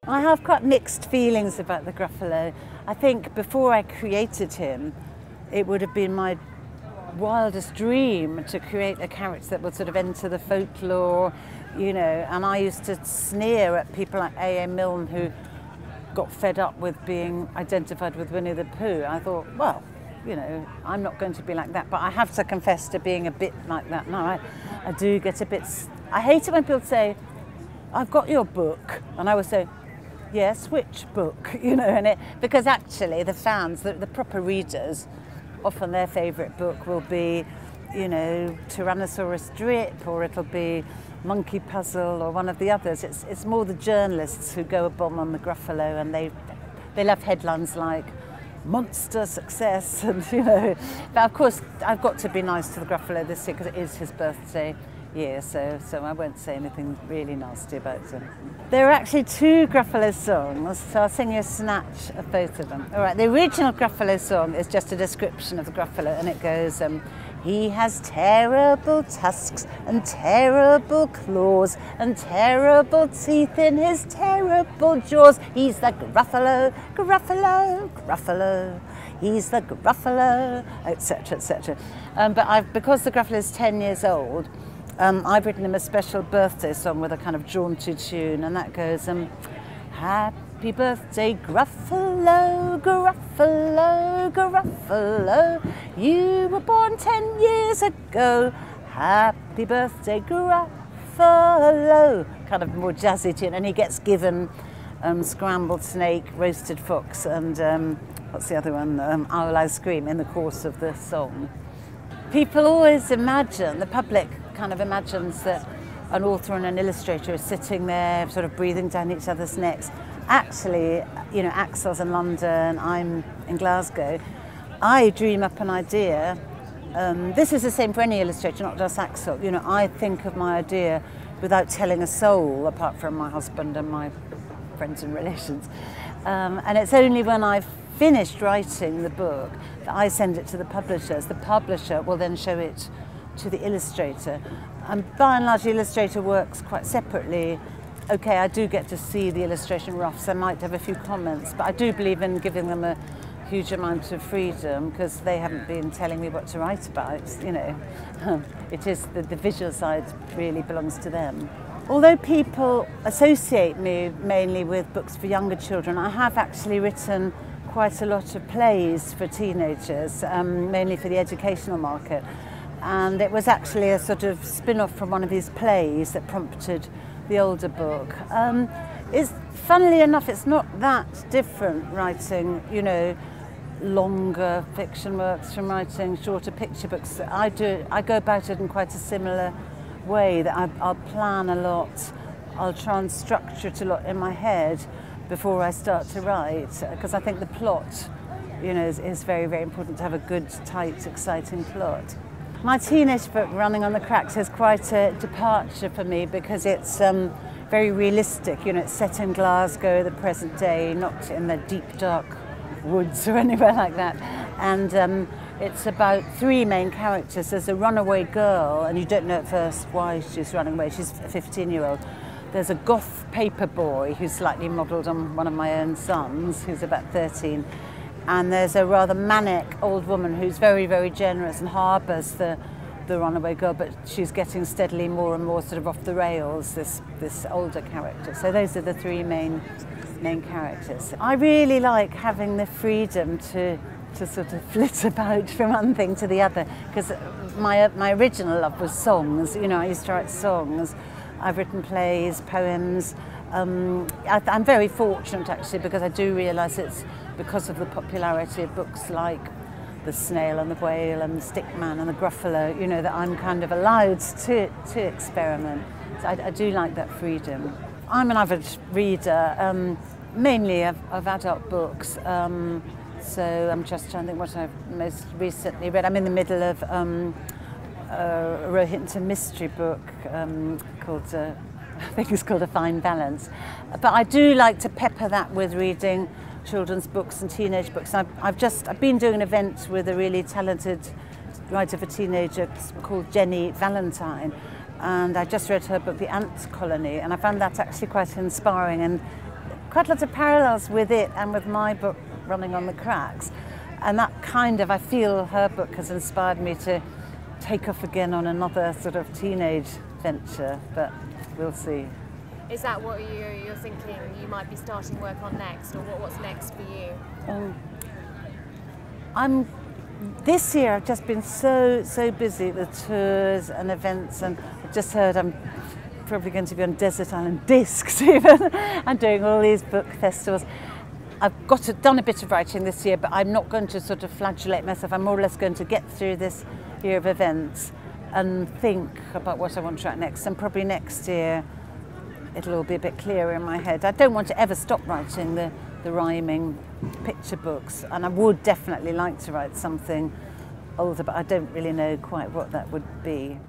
I have quite mixed feelings about the Gruffalo. I think before I created him, it would have been my wildest dream to create a character that would sort of enter the folklore, you know, and I used to sneer at people like A.A. Milne who got fed up with being identified with Winnie the Pooh. I thought, well, you know, I'm not going to be like that, but I have to confess to being a bit like that now. I do get a bit, I hate it when people say, I've got your book, and I would say, yes, which book? You know, and because actually the fans, the proper readers, often their favourite book will be, you know, Tyrannosaurus Drip, or it'll be Monkey Puzzle, or one of the others. It's more the journalists who go a bomb on the Gruffalo, and they love headlines like monster success, and you know. But of course, I've got to be nice to the Gruffalo this year because it is his birthday year, so I won't say anything really nasty about him. There are actually two Gruffalo songs, so I'll sing you a snatch of both of them. All right, the original Gruffalo song is just a description of the Gruffalo, and it goes, he has terrible tusks and terrible claws and terrible teeth in his terrible jaws. He's the Gruffalo, Gruffalo, Gruffalo. He's the Gruffalo, etc., etc. But because the Gruffalo is 10 years old, I've written him a special birthday song with a kind of jaunty tune, and that goes, happy birthday, Gruffalo, Gruffalo, Gruffalo. You were born 10 years ago. Happy birthday, Gruffalo. Kind of more jazzy tune, and he gets given scrambled snake, roasted fox, and what's the other one? Owl Ice Cream in the course of the song. People always imagine, the public kind of imagines that an author and an illustrator are sitting there sort of breathing down each other's necks. Actually, you know, Axel's in London, I'm in Glasgow. I dream up an idea. This is the same for any illustrator, not just Axel. You know, I think of my idea without telling a soul, apart from my husband and my friends and relations. And it's only when I've finished writing the book that I send it to the publishers. The publisher will then show it to the illustrator. And by and large, the illustrator works quite separately. Okay, I do get to see the illustration roughs. I might have a few comments, but I do believe in giving them a huge amount of freedom because they haven't been telling me what to write about, you know. It is the visual side really belongs to them. Although people associate me mainly with books for younger children, I have actually written quite a lot of plays for teenagers, mainly for the educational market. And it was actually a sort of spin-off from one of his plays that prompted the older book. Funnily enough, it's not that different writing, you know, longer fiction works from writing shorter picture books. I go about it in quite a similar way, that I'll plan a lot, I'll try and structure it a lot in my head before I start to write, because I think the plot, you know, is very, very important to have a good, tight, exciting plot. My teenage book, Running on the Cracks, is quite a departure for me because it's very realistic. You know, it's set in Glasgow, the present day, not in the deep, dark woods or anywhere like that. And it's about three main characters. There's a runaway girl, and you don't know at first why she's running away. She's a 15-year-old. There's a goth paper boy who's slightly modelled on one of my own sons, who's about 13. And there's a rather manic old woman who's very, very generous and harbours the runaway girl, but she's getting steadily more and more sort of off the rails, this older character. So those are the three main characters. I really like having the freedom to sort of flit about from one thing to the other, because my original love was songs. You know, I used to write songs. I've written plays, poems. I'm very fortunate actually, because I do realise it's because of the popularity of books like The Snail and the Whale and The Stickman and the Gruffalo, you know, that I'm kind of allowed to experiment. So I do like that freedom. I'm an avid reader, mainly of adult books, so I'm just trying to think what I've most recently read. I'm in the middle of a Rohinton mystery book called, I think it's called A Fine Balance. But I do like to pepper that with reading children's books and teenage books. I've been doing an event with a really talented writer for teenagers called Jenny Valentine, and I just read her book The Ant Colony, and I found that actually quite inspiring and quite a lot of parallels with it and with my book, Running on the Cracks. And that kind of, I feel her book has inspired me to take off again on another sort of teenage venture, but we'll see. Is that what you're thinking you might be starting work on next, or what's next for you? This year I've just been so busy with tours and events, and I've just heard I'm probably going to be on Desert Island Discs even, and doing all these book festivals. I've done a bit of writing this year, but I'm not going to sort of flagellate myself. I'm more or less going to get through this year of events and think about what I want to write next, and probably next year it'll all be a bit clearer in my head. I don't want to ever stop writing the rhyming picture books, and I would definitely like to write something older, but I don't really know quite what that would be.